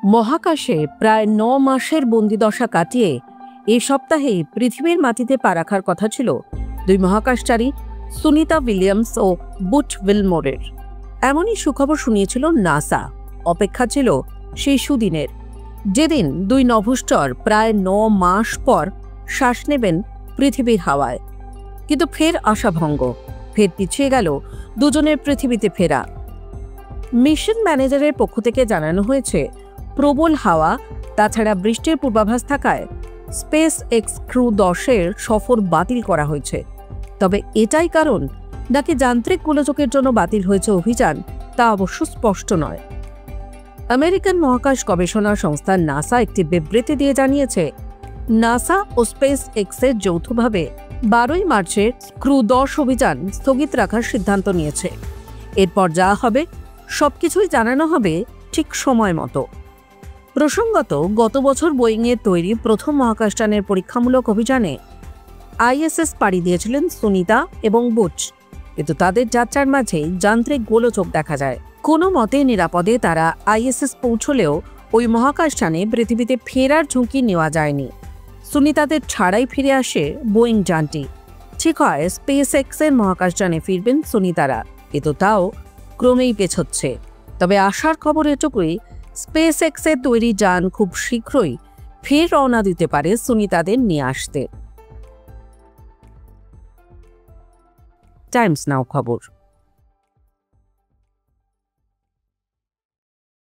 মহাকাশে প্রায় ৯ মাসের বন্দিদশা কাটিয়ে এই সপ্তাহে পৃথিবীর মাটিতে পা রাখার কথা ছিল দুই মহাকাশচারী সুনিতা উইলিয়ামস ও বুচ উইলমোরের। এমনই সুখবর শুনিয়েছিল নাসা। অপেক্ষা ছিল সেই সুদিনের, যেদিন দুই নভোশ্চর প্রায় ৯ মাস পর শ্বাস নেবেন পৃথিবীর হাওয়ায়। কিন্তু ফের আশাভঙ্গ, ফের পিছিয়ে গেল দুজনের পৃথিবীতে ফেরা। মিশন ম্যানেজারের পক্ষ থেকে জানানো হয়েছে, প্রবল হাওয়া তাছাড়া বৃষ্টির পূর্বাভাস থাকায় স্পেস এক্স ক্রু 10-এর সফর বাতিল করা হয়েছে। তবে এটাই কারণ নাকি যান্ত্রিক গোলযোগের জন্য বাতিল হয়েছে অভিযান, তা অবশ্য স্পষ্ট নয়। আমেরিকান মহাকাশ গবেষণা সংস্থা নাসা একটি বিবৃতি দিয়ে জানিয়েছে, নাসা ও স্পেস এক্সের যৌথভাবে 12ই মার্চের ক্রু 10 অভিযান স্থগিত রাখার সিদ্ধান্ত নিয়েছে। এরপর যা হবে সবকিছুই জানানো হবে ঠিক সময় মতো। প্রসঙ্গত, গত বছর বোয়িংয়ের তৈরি প্রথম মহাকাশযানের পরীক্ষামূলক অভিযানে আইএসএস পাড়ি দিয়েছিলেন সুনিতা এবং বুচ, কিন্তু তাদের যাত্রার মাঝে যান্ত্রিক গোলযোগ দেখা যায়। কোনো মতে নিরাপদে তারা আইএসএস পৌঁছলেও ওই মহাকাশযানে পৃথিবীতে ফেরার ঝুঁকি নেওয়া যায়নি। সুনিতাদের ছাড়াই ফিরে আসে বোয়িং যানটি। ঠিক হয় স্পেস এক্সের মহাকাশযানে ফিরবেন সুনিতারা, কিন্তু তাও ক্রমেই পেছচ্ছে। তবে আশার খবর এটুকুই, স্পেস এক্সের তৈরি যান খুব শীঘ্রই ফের রওনা দিতে পারে সুনিতাদের নিয়ে আসতে। টাইমস নাও খবর।